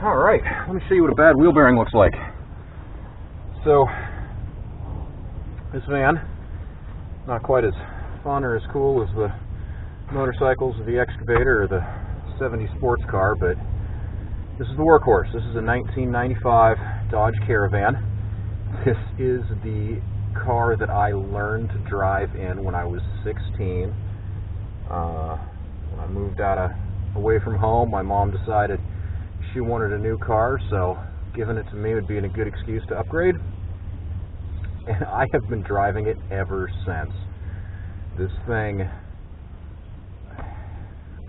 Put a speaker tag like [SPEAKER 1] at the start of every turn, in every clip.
[SPEAKER 1] Alright, let me show you what a bad wheel bearing looks like. So, this van, not quite as fun or as cool as the motorcycles or the excavator or the 70s sports car, but this is the workhorse. This is a 1995 Dodge Caravan. This is the car that I learned to drive in when I was 16. When I moved away from home, my mom decided she wanted a new car, so giving it to me would be a good excuse to upgrade. And I have been driving it ever since. This thing,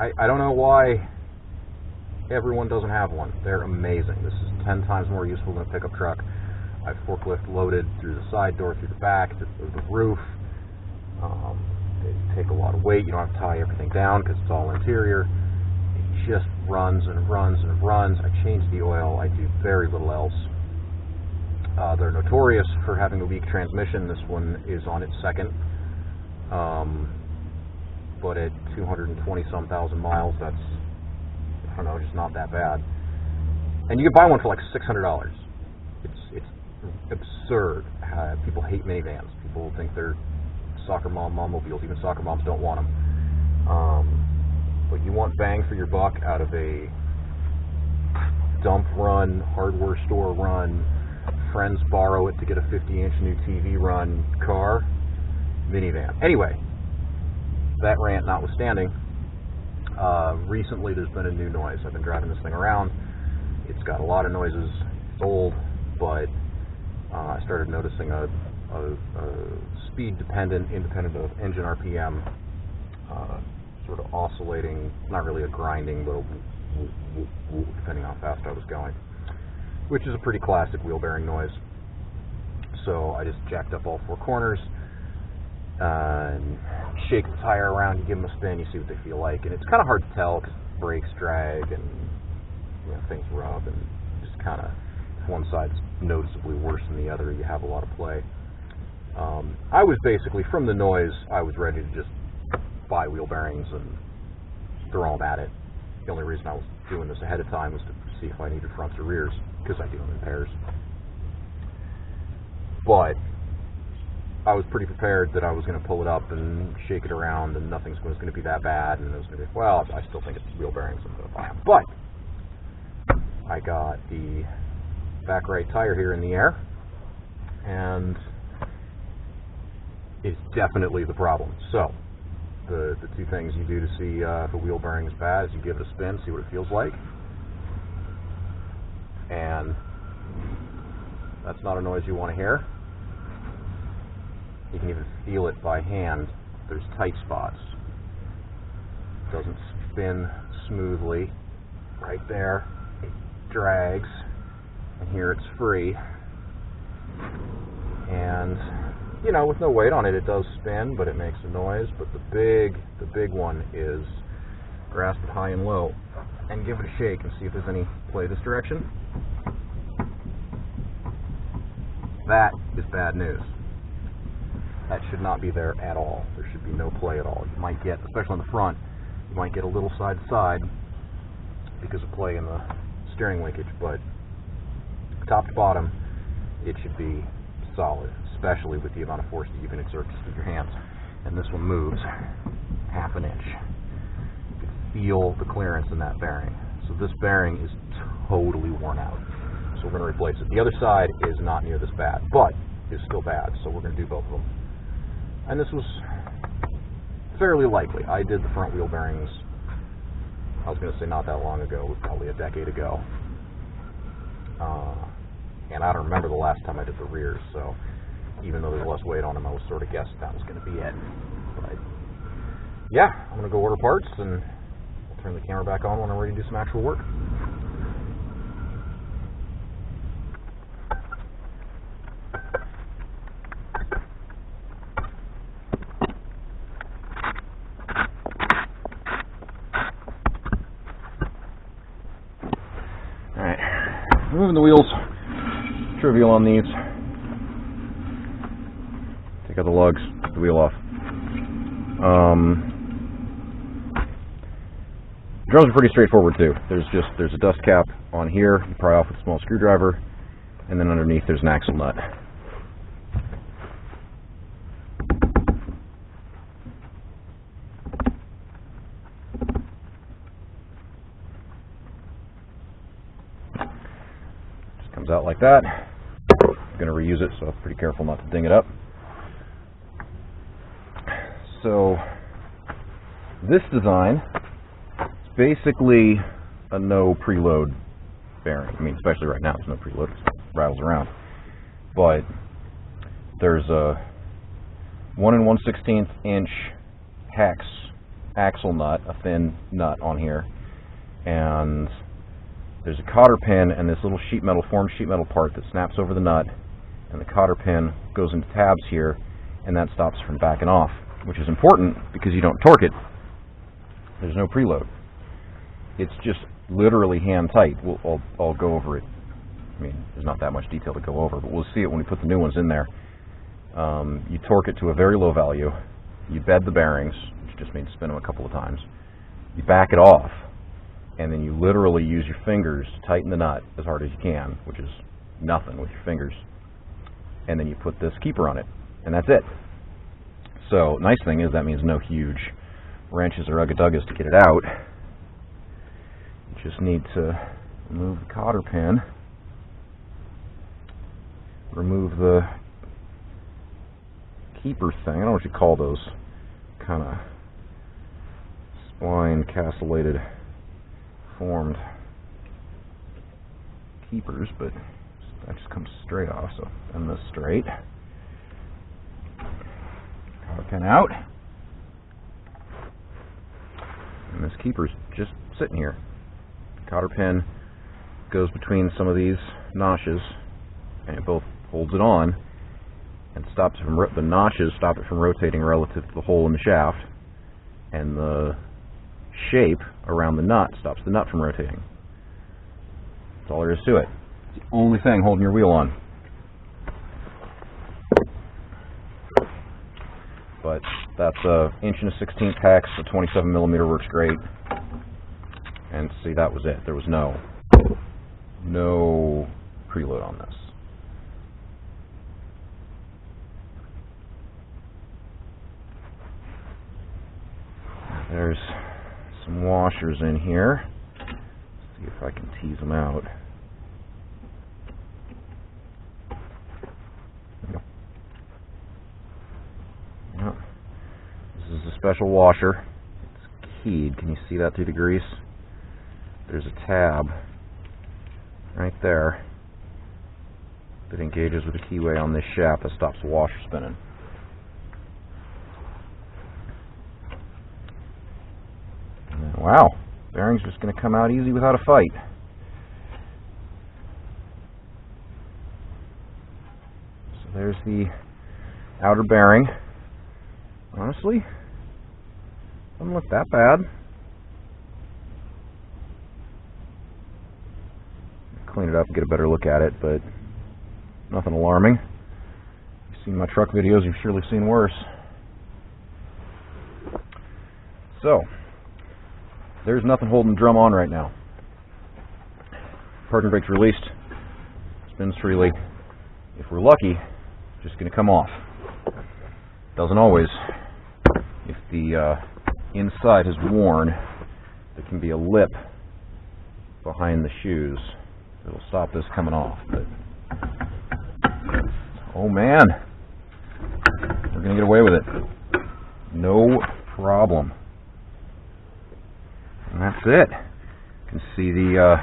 [SPEAKER 1] I don't know why everyone doesn't have one. They're amazing. This is 10 times more useful than a pickup truck. I've forklift loaded through the side door, through the back, through the roof. They take a lot of weight. You don't have to tie everything down because it's all interior. It just runs and runs and runs. I change the oil. I do very little else. They're notorious for having a weak transmission. This one is on its second. But at 220-some thousand miles, that's, I don't know, just not that bad. And you can buy one for like $600. It's absurd. People hate minivans. People think they're soccer mom mobiles. Even soccer moms don't want them. But you want bang for your buck out of a dump run, hardware store run, friends borrow it to get a 50-inch new TV run car, minivan. Anyway, that rant notwithstanding, recently there's been a new noise. I've been driving this thing around. It's got a lot of noises. It's old, but I started noticing a speed-dependent, independent of engine RPM, sort of oscillating, not really a grinding, but a whoop, depending on how fast I was going, which is a pretty classic wheel bearing noise. So I just jacked up all four corners and shake the tire around. You give them a spin, you see what they feel like, and it's kind of hard to tell because brakes drag and things rub, and just kind of, if one side's noticeably worse than the other, you have a lot of play. I was basically, from the noise, I was ready to just buy wheel bearings and throw them at it. The only reason I was doing this ahead of time was to see if I needed fronts or rears, because I do them in pairs. But I was pretty prepared that I was going to pull it up and shake it around and nothing was going to be that bad, and it was going to be, well, I still think it's wheel bearings, I'm going to buy them. But I got the back right tire here in the air, and it's definitely the problem. So the two things you do to see if a wheel bearing is bad is you give it a spin, see what it feels like, and that's not a noise you want to hear. You can even feel it by hand. There's tight spots. It doesn't spin smoothly. Right there, it drags, and here it's free. And with no weight on it, it does spin, but it makes a noise. But the big one is grasp it high and low and give it a shake and see if there's any play this direction. That is bad news. That should not be there at all. There should be no play at all. You might get, especially on the front, you might get a little side to side because of play in the steering linkage, but top to bottom, it should be solid, especially with the amount of force that you can exert just with your hands. And this one moves half an inch. You can feel the clearance in that bearing. So this bearing is totally worn out. So we're going to replace it. The other side is not near this bad, but is still bad, so we're going to do both of them. And this was fairly likely. I did the front wheel bearings, I was going to say not that long ago, it was probably a decade ago. And I don't remember the last time I did the rears, so even though there's less weight on them, I was sort of guessing that was going to be it. But yeah, I'm going to go order parts, and I'll turn the camera back on when I'm ready to do some actual work. Alright, moving the wheels. Trivial on these. Take out the lugs, take the wheel off. drums are pretty straightforward too. There's a dust cap on here. You pry off with a small screwdriver, and then underneath there's an axle nut. Just comes out like that. I'm going to reuse it, so I'm pretty careful not to ding it up. So this design is basically a no preload bearing. I mean, especially right now, it's no preload, it rattles around. But there's a 1 1/16 inch hex axle nut, a thin nut on here, and there's a cotter pin and this little formed sheet metal part that snaps over the nut, and the cotter pin goes into tabs here, and that stops from backing off, which is important because you don't torque it. There's no preload. It's just literally hand tight. I'll go over it. I mean, there's not that much detail to go over, but we'll see it when we put the new ones in there. You torque it to a very low value. You bed the bearings, which just means spin them a couple of times. You back it off, and then you literally use your fingers to tighten the nut as hard as you can, which is nothing with your fingers. And then you put this keeper on it, and that's it. So, nice thing is that means no huge wrenches or ugga-duggas to get it out. You just need to remove the cotter pin, remove the keeper thing. I don't know what you call those kind of spline castellated formed keepers, but that just comes straight off, so bend this straight. Cotter pin out. And this keeper's just sitting here. Cotter pin goes between some of these notches, and it both holds it on and stops it from the notches stop it from rotating relative to the hole in the shaft, and the shape around the nut stops the nut from rotating. That's all there is to it. It's the only thing holding your wheel on. But that's a 1 1/16 hex, a 27mm works great. And see, that was it. There was no preload on this. There's some washers in here. Let's see if I can tease them out. There we go. Yep. This is a special washer. It's keyed. Can you see that through the grease? There's a tab right there that engages with the keyway on this shaft that stops the washer spinning. Wow, bearing's just going to come out easy without a fight. So there's the outer bearing. Honestly, doesn't look that bad. Clean it up and get a better look at it, but nothing alarming. You've seen my truck videos, you've surely seen worse. So, there's nothing holding the drum on right now. Parking brake's released, spins freely. If we're lucky, it's just going to come off. Doesn't always. If the inside is worn, there can be a lip behind the shoes that'll stop this coming off. But oh man, we're going to get away with it. No problem. And that's it. You can see the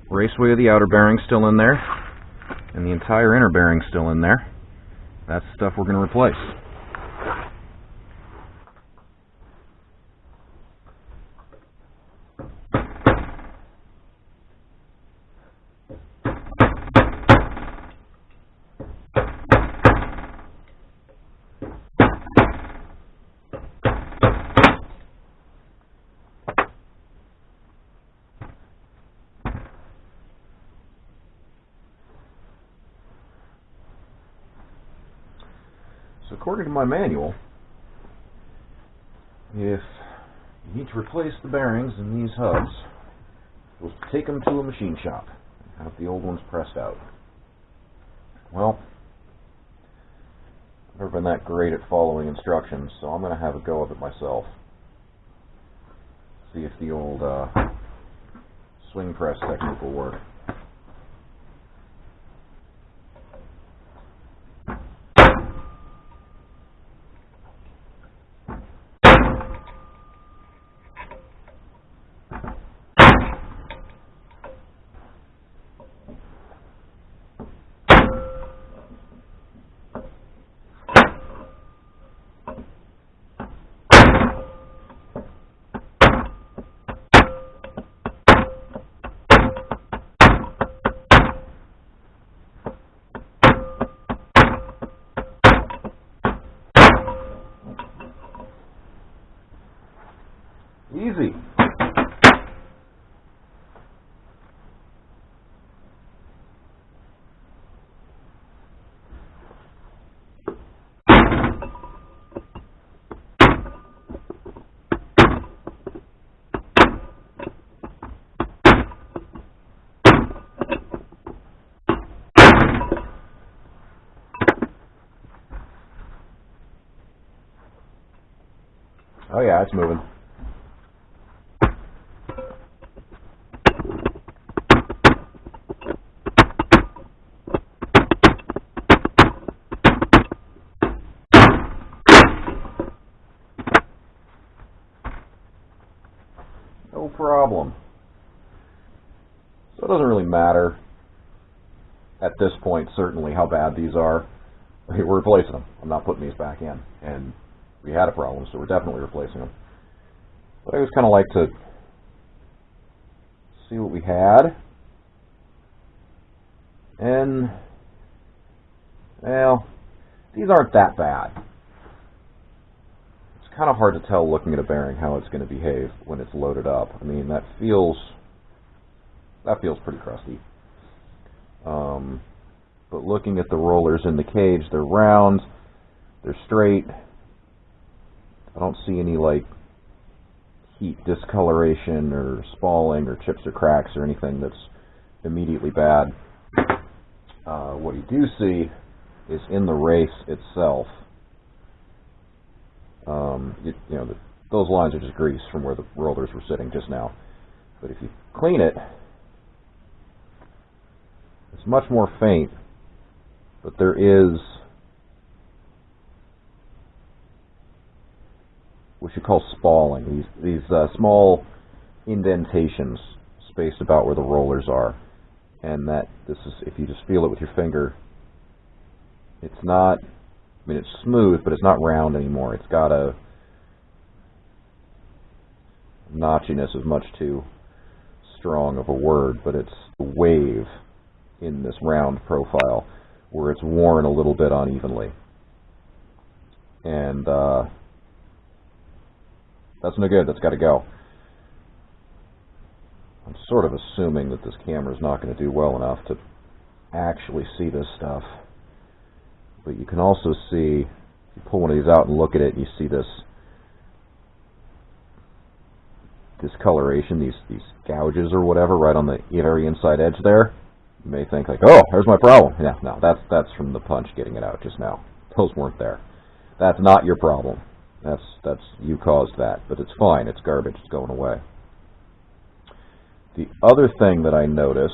[SPEAKER 1] raceway of the outer bearing still in there, and the entire inner bearing still in there. That's the stuff we're going to replace. So according to my manual, if You need to replace the bearings in these hubs. We'll take them to a machine shop and have the old ones pressed out. Well, I've never been that great at following instructions, so I'm going to have a go of it myself. See if the old swing press technique will work. Easy. Oh yeah, it's moving. No problem. So it doesn't really matter at this point, certainly, how bad these are. We're replacing them. I'm not putting these back in. And we had a problem, so we're definitely replacing them. But I always kind of like to see what we had. And, well, these aren't that bad. It's kind of hard to tell looking at a bearing how it's going to behave when it's loaded up. I mean, that feels pretty crusty. But looking at the rollers in the cage, they're round, they're straight. I don't see any like heat discoloration or spalling or chips or cracks or anything that's immediately bad. What you do see is in the race itself. Those lines are just grease from where the rollers were sitting just now. But if you clean it, it's much more faint, but there is what you call spalling. These small indentations spaced about where the rollers are, and this is, if you just feel it with your finger, it's not. I mean, it's smooth, but it's not round anymore. It's got a notchiness is much too strong of a word, but it's a wave in this round profile where it's worn a little bit unevenly. And that's no good. That's got to go. I'm sort of assuming that this camera is not going to do well enough to actually see this stuff. But you can also see, if you pull one of these out and look at it, you see this discoloration, these gouges or whatever right on the very inside edge there. You may think like, oh, there's my problem. Yeah, no, that's from the punch getting it out just now. Those weren't there. That's not your problem. That's you caused that, but it's fine. It's garbage. It's going away. The other thing that I notice,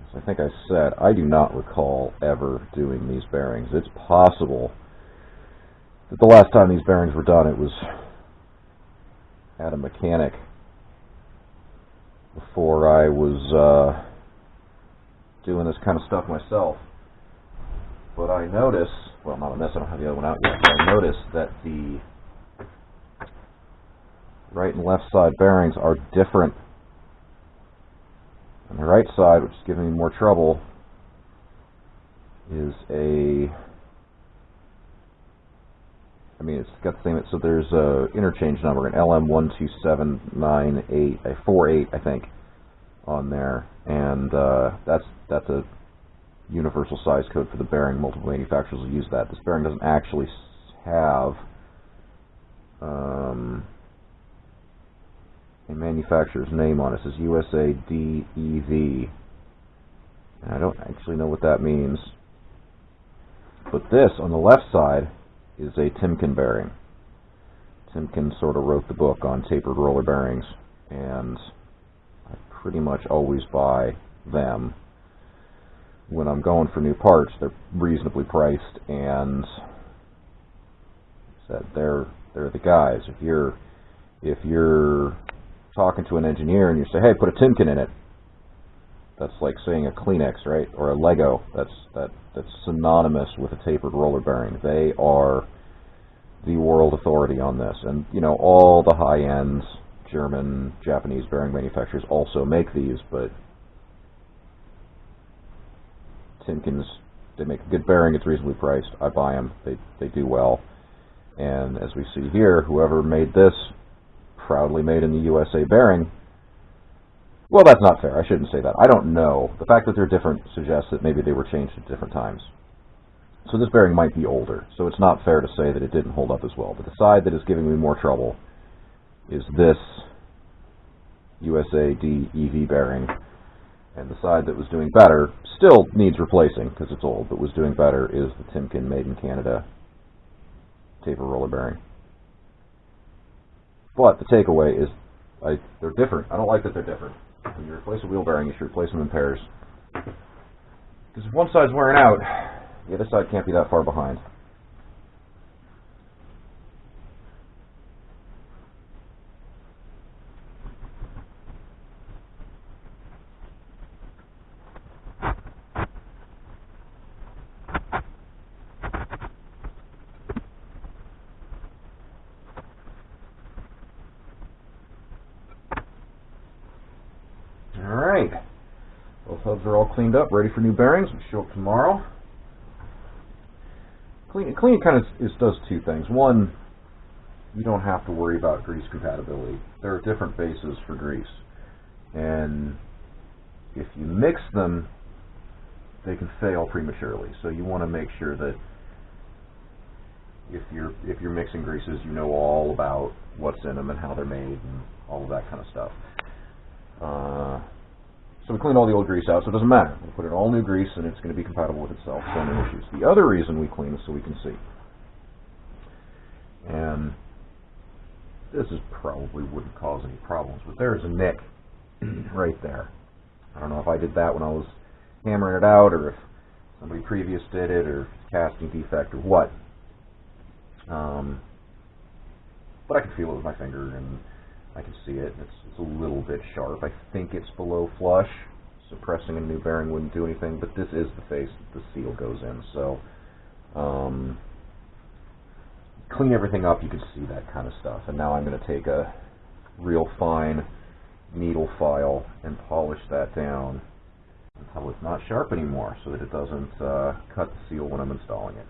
[SPEAKER 1] as I think I said, I do not recall ever doing these bearings. It's possible that the last time these bearings were done, it was at a mechanic before I was doing this kind of stuff myself. But I notice, well, not on this, I don't have the other one out yet, but I noticed that the right and left side bearings are different. On the right side, which is giving me more trouble, is it's got the same, so there's a interchange number, an LM12798, 48, I think, on there, and that's a universal size code for the bearing. Multiple manufacturers will use that. This bearing doesn't actually have a manufacturer's name on it. It says USA DEV. And I don't actually know what that means. But this, on the left side, is a Timken bearing. Timken sort of wrote the book on tapered roller bearings, and I pretty much always buy them. When I'm going for new parts, they're reasonably priced, and they're the guys. If you're talking to an engineer and you say, "Hey, put a Timken in it," that's like saying a Kleenex, right? Or a Lego. That's synonymous with a tapered roller bearing. They are the world authority on this, and all the high-end German, Japanese bearing manufacturers also make these, but Timken's, they make a good bearing. It's reasonably priced. I buy them. They do well. And as we see here, whoever made this, proudly made in the USA bearing. Well, that's not fair. I shouldn't say that. I don't know. The fact that they're different suggests that maybe they were changed at different times. So this bearing might be older. So it's not fair to say that it didn't hold up as well. But the side that is giving me more trouble is this USA DEV bearing. And the side that was doing better, still needs replacing because it's old, but was doing better, is the Timken made in Canada taper roller bearing. But the takeaway is they're different. I don't like that they're different. When you replace a wheel bearing, you should replace them in pairs. Because if one side's wearing out, the other side can't be that far behind. Alright, both hubs are all cleaned up, ready for new bearings. We'll show up tomorrow. Cleaning kind of does two things. One, you don't have to worry about grease compatibility. There are different bases for grease, and if you mix them, they can fail prematurely. So you want to make sure that if you're mixing greases, you know all about what's in them and how they're made and all of that kind of stuff. So we clean all the old grease out, so it doesn't matter. We put in all new grease, and it's going to be compatible with itself, so no issues. The other reason we clean is so we can see. And this probably wouldn't cause any problems, but there's a nick right there. I don't know if I did that when I was hammering it out, or if somebody previous did it, or casting defect, or what. But I can feel it with my finger, and I can see it. It's a little bit sharp. I think it's below flush, so pressing a new bearing wouldn't do anything, but this is the face that the seal goes in. So clean everything up, you can see that kind of stuff. And now I'm going to take a real fine needle file and polish that down until it's not sharp anymore, so that it doesn't cut the seal when I'm installing it.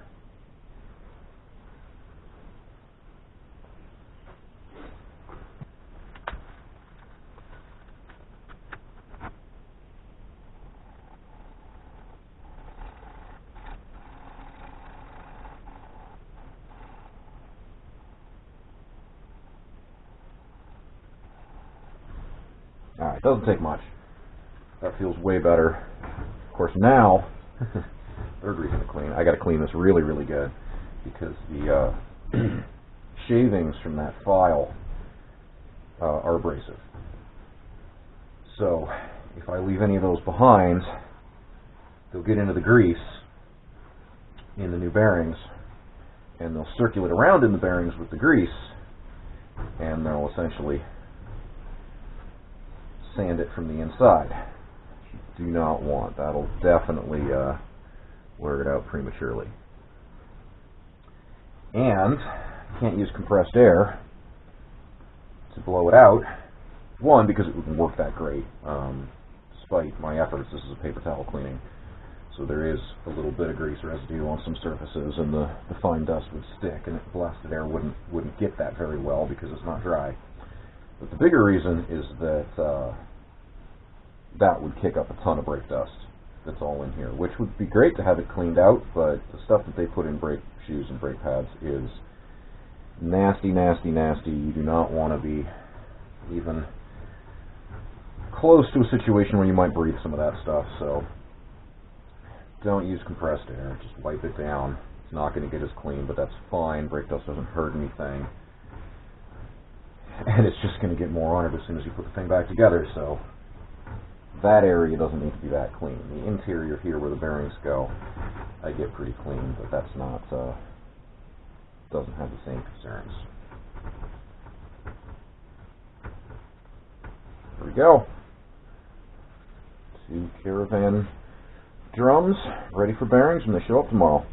[SPEAKER 1] Alright, doesn't take much. That feels way better. Of course now, third reason to clean, I got to clean this really, really good, because the shavings from that file are abrasive. So if I leave any of those behind, they'll get into the grease in the new bearings, and they'll circulate around in the bearings with the grease, and they'll essentially sand it from the inside. Do not want. That'll definitely wear it out prematurely. And you can't use compressed air to blow it out. One, because it wouldn't work that great. Despite my efforts, this is a paper towel cleaning, so there is a little bit of grease residue on some surfaces, and the fine dust would stick, and blasted air wouldn't get that very well because it's not dry. But the bigger reason is that that would kick up a ton of brake dust that's all in here, which would be great to have it cleaned out, but the stuff that they put in brake shoes and brake pads is nasty, nasty, nasty. You do not want to be even close to a situation where you might breathe some of that stuff, so don't use compressed air. Just wipe it down. It's not going to get as clean, but that's fine. Brake dust doesn't hurt anything. And it's just going to get more on it as soon as you put the thing back together, so that area doesn't need to be that clean. The interior here where the bearings go, I get pretty clean, but that's not, doesn't have the same concerns. There we go. 2 Caravan drums ready for bearings when they show up tomorrow.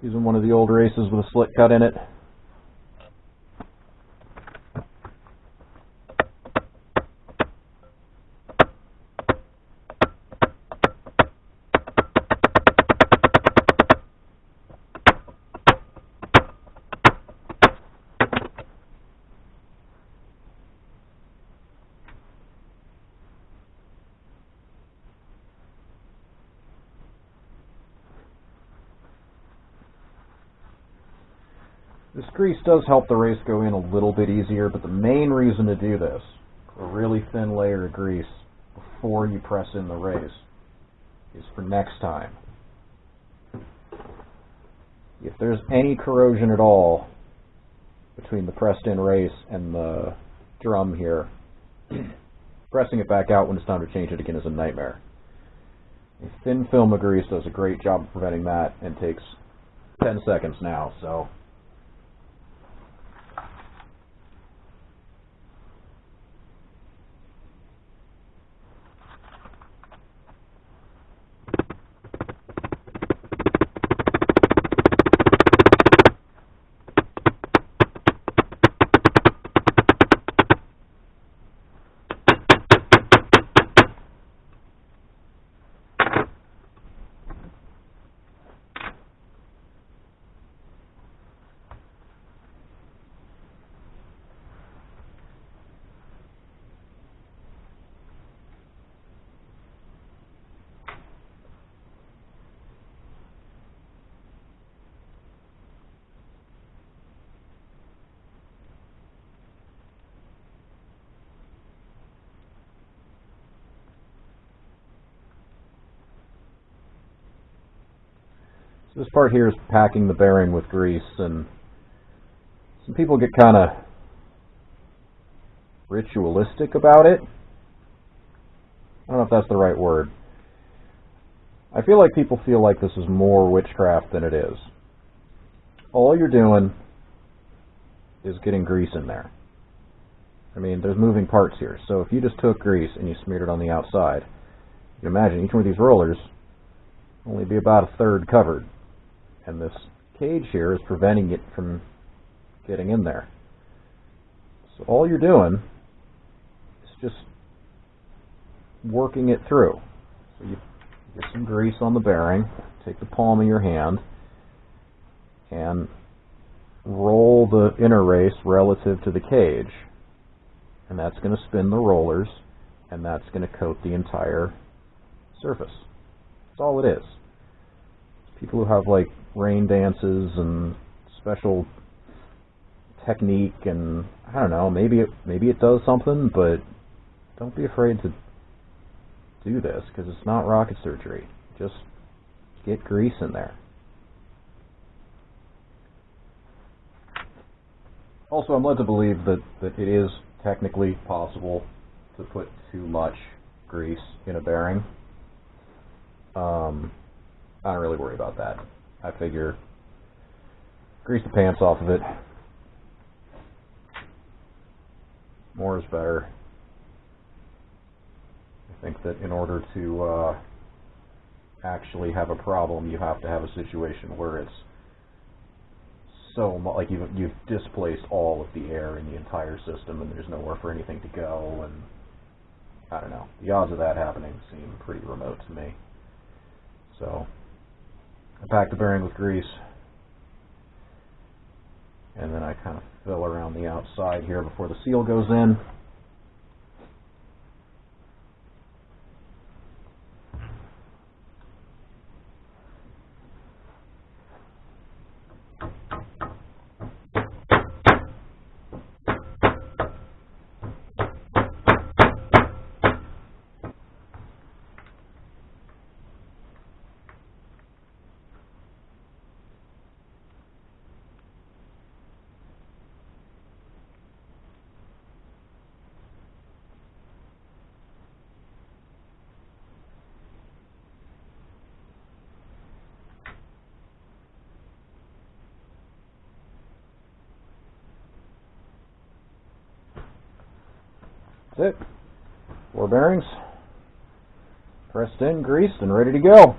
[SPEAKER 1] Using one of the old races with a slit cut in it. This grease does help the race go in a little bit easier, but the main reason to do this, a really thin layer of grease before you press in the race, is for next time. If there's any corrosion at all between the pressed in race and the drum here, pressing it back out when it's time to change it again is a nightmare. A thin film of grease does a great job of preventing that and takes 10 seconds now, so this part here is packing the bearing with grease, and some people get kind of ritualistic about it. I don't know if that's the right word. I feel like people feel like this is more witchcraft than it is. All you're doing is getting grease in there. I mean, there's moving parts here, so if you just took grease and you smeared it on the outside, you can imagine each one of these rollers only be about a third covered. And this cage here is preventing it from getting in there. So all you're doing is just working it through. So you get some grease on the bearing, take the palm of your hand, and roll the inner race relative to the cage. And that's going to spin the rollers, and that's going to coat the entire surface. That's all it is. People who have like rain dances and special technique, and I don't know, maybe it does something, but don't be afraid to do this because it's not rocket surgery. Just get grease in there. Also, I'm led to believe that it is technically possible to put too much grease in a bearing. I don't really worry about that. I figure grease the pants off of it. More is better. I think that in order to actually have a problem, you have to have a situation where it's so like you've displaced all of the air in the entire system and there's nowhere for anything to go, and I don't know. The odds of that happening seem pretty remote to me. So I packed the bearing with grease. And then I kind of fill around the outside here before the seal goes in. That's it. 4 bearings, pressed in, greased, and ready to go.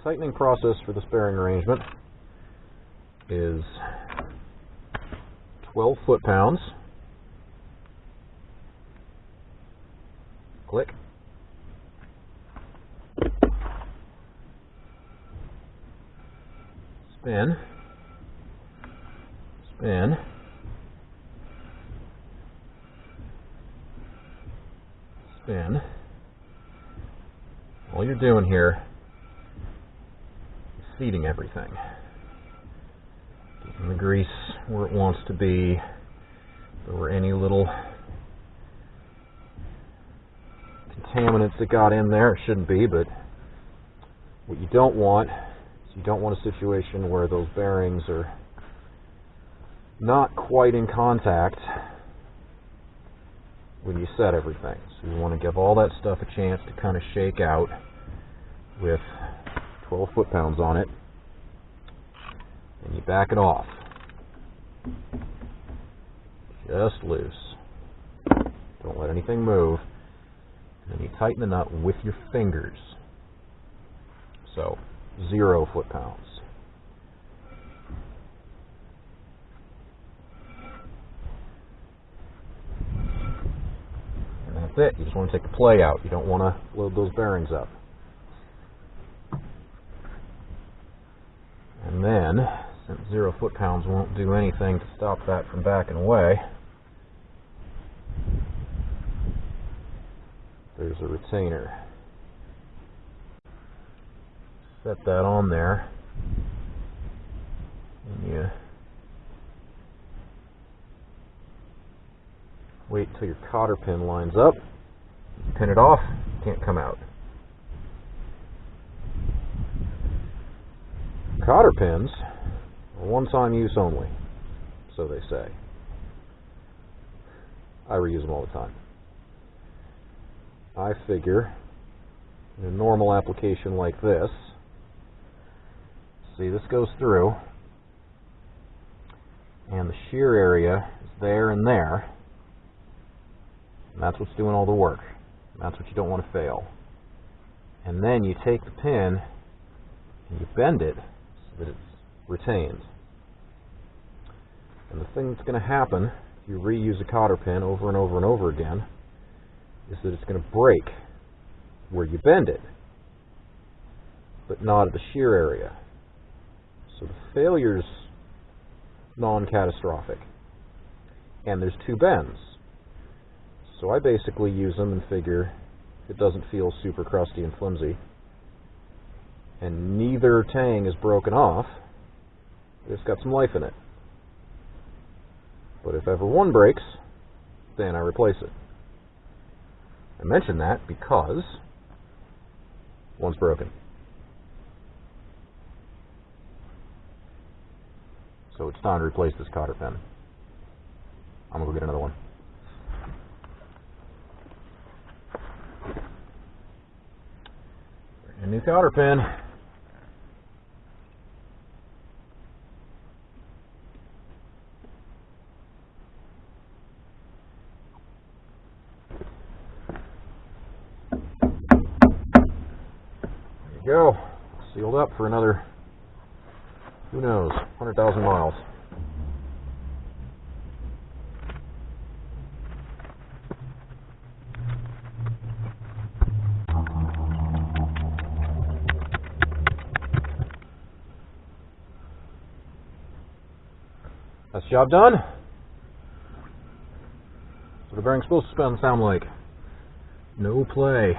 [SPEAKER 1] Tightening process for this bearing arrangement is 12 foot-pounds. Click. Spin. Spin. Spin. All you're doing here, feeding everything. Keeping the grease where it wants to be. If there were any little contaminants that got in there, it shouldn't be, but what you don't want is you don't want a situation where those bearings are not quite in contact when you set everything. So you want to give all that stuff a chance to kind of shake out with 12 foot-pounds on it, and you back it off. Just loose. Don't let anything move. And then you tighten the nut with your fingers. So, 0 foot-pounds. And that's it. You just want to take the play out. You don't want to load those bearings up. And then, since 0 foot-pounds won't do anything to stop that from backing away, there's a retainer. Set that on there, and you wait until your cotter pin lines up, pin it off, can't come out. Cotter pins are one-time use only, so they say. I reuse them all the time. I figure in a normal application like this, see, this goes through, and the shear area is there and there, and that's what's doing all the work. That's what you don't want to fail. And then you take the pin and you bend it so that it's retained. And the thing that's going to happen if you reuse a cotter pin over and over and over again is that it's going to break where you bend it, but not at the shear area. So the failure's non-catastrophic. And there's two bends. So I basically use them and figure it doesn't feel super crusty and flimsy. And neither tang is broken off. It's got some life in it. But if ever one breaks, then I replace it. I mention that because one's broken. So it's time to replace this cotter pin. I'm going to go get another one. A new cotter pin. There you go. Sealed up for another, who knows, 100,000 miles. That's the job done. That's what a bearing's supposed to sound like. No play.